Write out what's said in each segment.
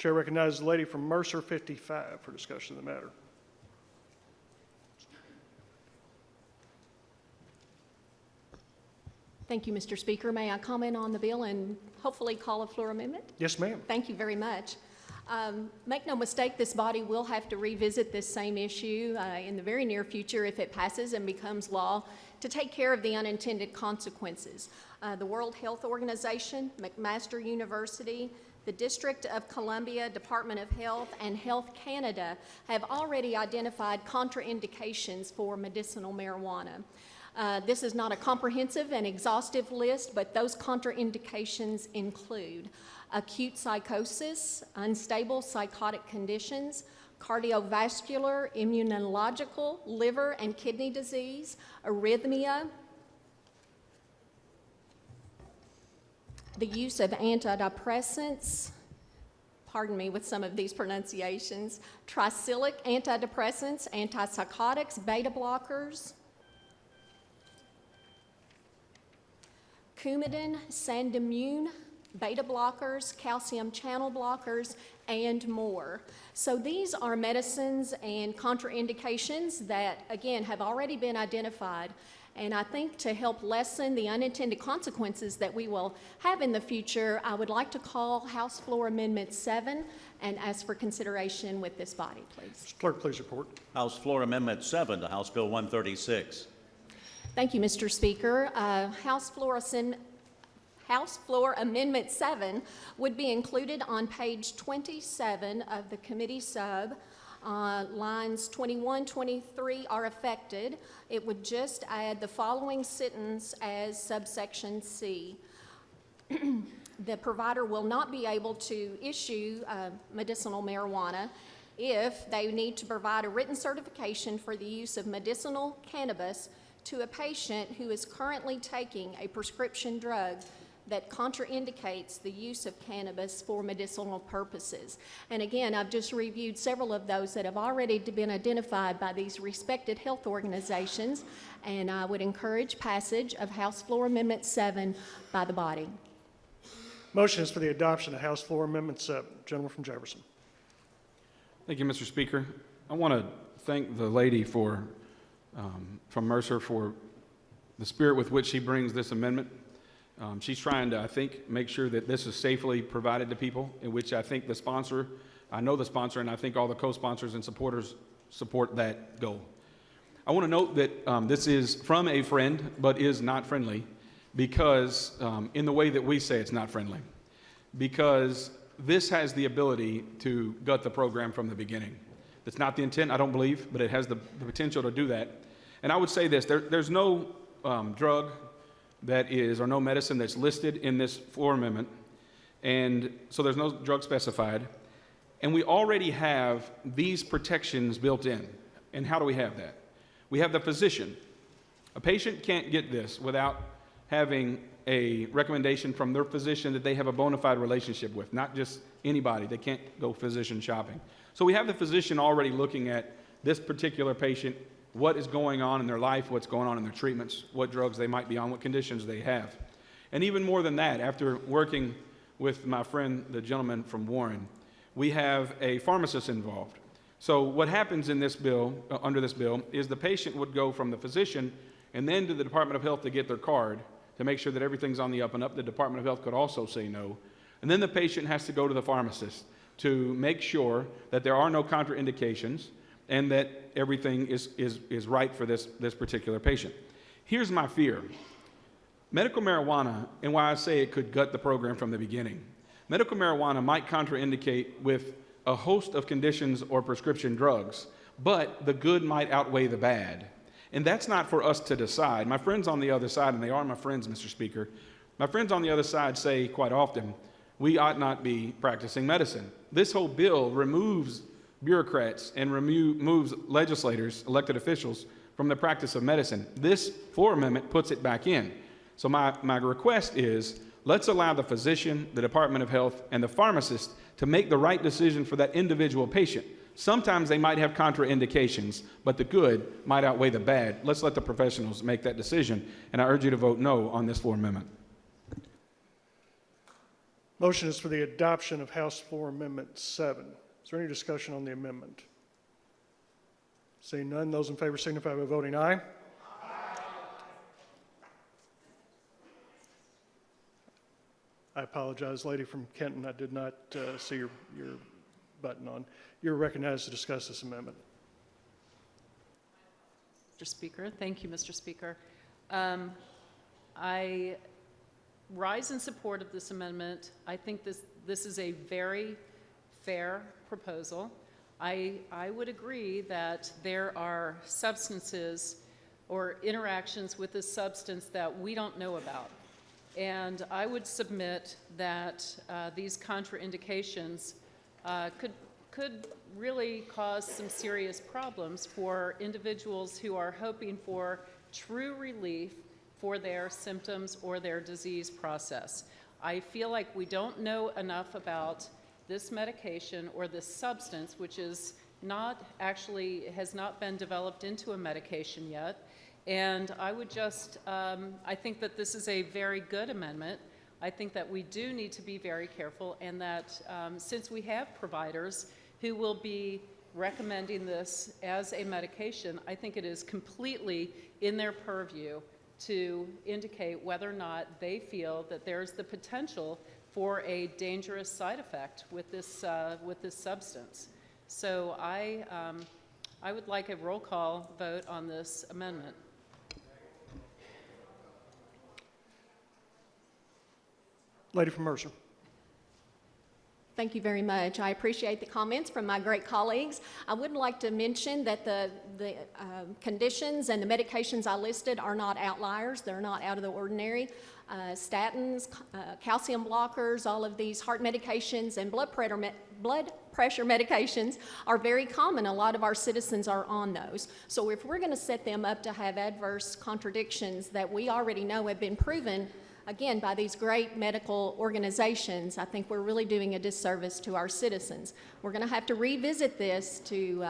Chair recognizes the lady from Mercer 55 for discussion of the matter. Thank you, Mr. Speaker. May I comment on the bill and hopefully call a floor amendment? Yes, ma'am. Thank you very much. Make no mistake, this body will have to revisit this same issue in the very near future if it passes and becomes law to take care of the unintended consequences. The World Health Organization, McMaster University, the District of Columbia, Department of Health, and Health Canada have already identified contraindications for medicinal marijuana. This is not a comprehensive and exhaustive list, but those contraindications include acute psychosis, unstable psychotic conditions, cardiovascular, immunological, liver and kidney disease, arrhythmia, the use of antidepressants, pardon me with some of these pronunciations, tricyclic antidepressants, antipsychotics, beta blockers, Coumadin, Sandimmune, beta blockers, calcium channel blockers, and more. So these are medicines and contraindications that, again, have already been identified. And I think to help lessen the unintended consequences that we will have in the future, I would like to call House Floor Amendment 7 and ask for consideration with this body, please. Mr. Clerk, please report. House Floor Amendment 7 to House Bill 136. Thank you, Mr. Speaker. House Floor Amendment 7 would be included on page 27 of the committee sub. Lines 21, 23 are affected. It would just add the following sentence as subsection C. The provider will not be able to issue medicinal marijuana if they need to provide a written certification for the use of medicinal cannabis to a patient who is currently taking a prescription drug that contraindicates the use of cannabis for medicinal purposes. And again, I've just reviewed several of those that have already been identified by these respected health organizations, and I would encourage passage of House Floor Amendment 7 by the body. Motion is for the adoption of House Floor Amendment 7. Gentleman from Jefferson. Thank you, Mr. Speaker. I want to thank the lady from Mercer for the spirit with which she brings this amendment. She's trying to, I think, make sure that this is safely provided to people, in which I think the sponsor, I know the sponsor, and I think all the co-sponsors and supporters support that goal. I want to note that this is from a friend, but is not friendly, because in the way that we say it's not friendly, because this has the ability to gut the program from the beginning. That's not the intent, I don't believe, but it has the potential to do that. And I would say this, there's no drug that is, or no medicine that's listed in this floor amendment, and so there's no drug specified, and we already have these protections built in. And how do we have that? We have the physician. A patient can't get this without having a recommendation from their physician that they have a bona fide relationship with, not just anybody. They can't go physician shopping. So we have the physician already looking at this particular patient, what is going on in their life, what's going on in their treatments, what drugs they might be on, what conditions they have. And even more than that, after working with my friend, the gentleman from Warren, we have a pharmacist involved. So what happens in this bill, under this bill, is the patient would go from the physician and then to the Department of Health to get their card to make sure that everything's on the up and up. The Department of Health could also say no. And then the patient has to go to the pharmacist to make sure that there are no contraindications and that everything is right for this particular patient. Here's my fear. Medical marijuana, and why I say it could gut the program from the beginning, medical marijuana might contraindicate with a host of conditions or prescription drugs, but the good might outweigh the bad. And that's not for us to decide. My friends on the other side, and they are my friends, Mr. Speaker, my friends on the other side say quite often, we ought not be practicing medicine. This whole bill removes bureaucrats and removes legislators, elected officials, from the practice of medicine. This floor amendment puts it back in. So my request is, let's allow the physician, the Department of Health, and the pharmacist to make the right decision for that individual patient. Sometimes they might have contraindications, but the good might outweigh the bad. Let's let the professionals make that decision, and I urge you to vote no on this floor amendment. Motion is for the adoption of House Floor Amendment 7. Is there any discussion on the amendment? Seeing none, those in favor signify by voting aye. I apologize, lady from Kenton, I did not see your button on. You're recognized to discuss this amendment. Mr. Speaker. Thank you, Mr. Speaker. I rise in support of this amendment. I think this is a very fair proposal. I would agree that there are substances or interactions with this substance that we don't know about. And I would submit that these contraindications could really cause some serious problems for individuals who are hoping for true relief for their symptoms or their disease process. I feel like we don't know enough about this medication or this substance, which is not actually, has not been developed into a medication yet. And I would just, I think that this is a very good amendment. I think that we do need to be very careful, and that since we have providers who will be recommending this as a medication, I think it is completely in their purview to indicate whether or not they feel that there's the potential for a dangerous side effect with this substance. So I would like a roll call vote on this amendment. Lady from Mercer. Thank you very much. I appreciate the comments from my great colleagues. I would like to mention that the conditions and the medications I listed are not outliers. They're not out of the ordinary. Statins, calcium blockers, all of these heart medications and blood pressure medications are very common. A lot of our citizens are on those. So if we're going to set them up to have adverse contradictions that we already know have been proven, again, by these great medical organizations, I think we're really doing a disservice to our citizens. We're going to have to revisit this to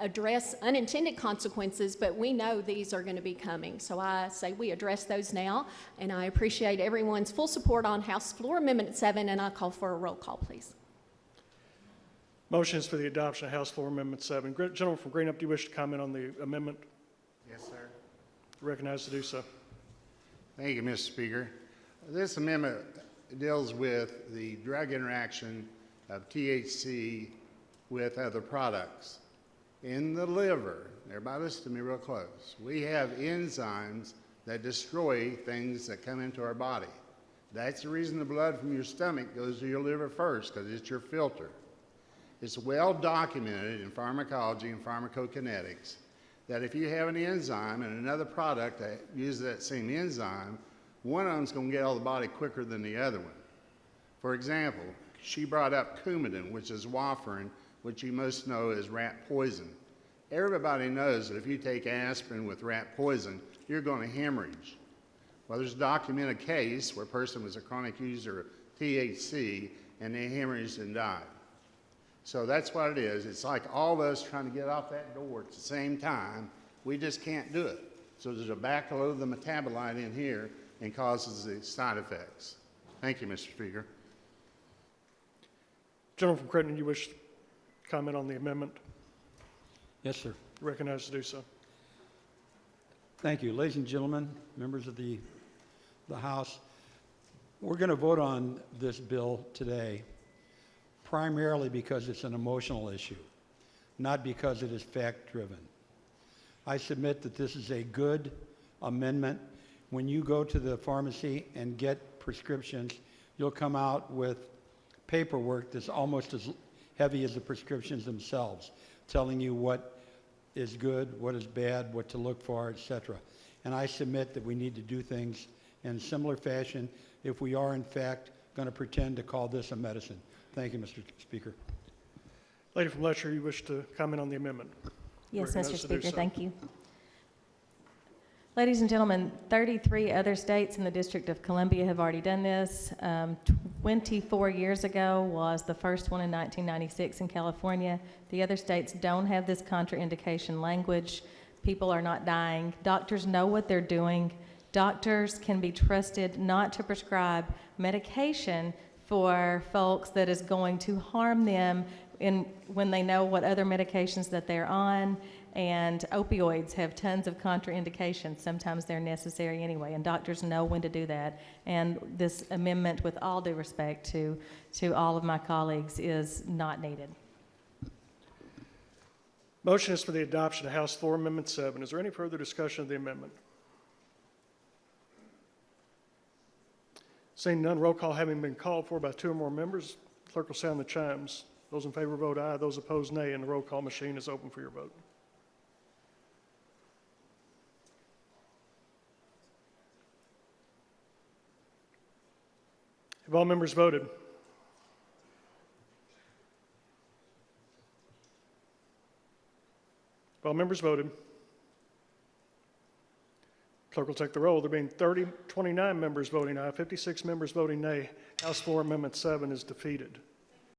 address unintended consequences, but we know these are going to be coming. So I say we address those now, and I appreciate everyone's full support on House Floor Amendment 7, and I call for a roll call, please. Motion is for the adoption of House Floor Amendment 7. Gentleman from Greenup, do you wish to comment on the amendment? Yes, sir. Recognized to do so. Thank you, Mr. Speaker. This amendment deals with the drug interaction of THC with other products. In the liver, everybody listen to me real close, we have enzymes that destroy things that come into our body. That's the reason the blood from your stomach goes to your liver first, because it's your filter. It's well documented in pharmacology and pharmacokinetics that if you have an enzyme and another product that uses that same enzyme, one of them's going to get out of the body quicker than the other one. For example, she brought up Coumadin, which is warfarin, which you most know as rat poison. Everybody knows that if you take aspirin with rat poison, you're going to hemorrhage. Well, there's a documented case where a person was a chronic user of THC and they hemorrhaged and died. So that's what it is. It's like all of us trying to get off that door at the same time. We just can't do it. So there's a backload of the metabolite in here and causes the side effects. Thank you, Mr. Speaker. Gentleman from Creighton, you wish to comment on the amendment? Yes, sir. Recognized to do so. Thank you. Ladies and gentlemen, members of the House, we're going to vote on this bill today primarily because it's an emotional issue, not because it is fact-driven. I submit that this is a good amendment. When you go to the pharmacy and get prescriptions, you'll come out with paperwork that's almost as heavy as the prescriptions themselves, telling you what is good, what is bad, what to look for, etc. And I submit that we need to do things in similar fashion if we are, in fact, going to pretend to call this a medicine. Thank you, Mr. Speaker. Lady from Letcher, you wish to comment on the amendment? Yes, Recognized Mr. to do Speaker, so. thank you. Ladies and gentlemen, 33 other states in the District of Columbia have already done this. 24 years ago was the first one in 1996 in California. The other states don't have this contraindication language. People are not dying. Doctors know what they're doing. Doctors can be trusted not to prescribe medication for folks that is going to harm them when they know what other medications that they're on. And opioids have tons of contraindications. Sometimes they're necessary anyway, and doctors know when to do that. And this amendment, with all due respect to all of my colleagues, is not needed. Motion is for the adoption of House Floor Amendment 7. Is there any further discussion of the amendment? Seeing none, roll call having been called for by 2 or more members, clerk will sound the chimes. Those in favor vote aye, those opposed nay, and the roll call machine is open for your vote. Have all members voted? Have all members voted? Clerk will take the roll. There being 29 members voting aye, 56 members voting nay, House Floor Amendment 7 is defeated.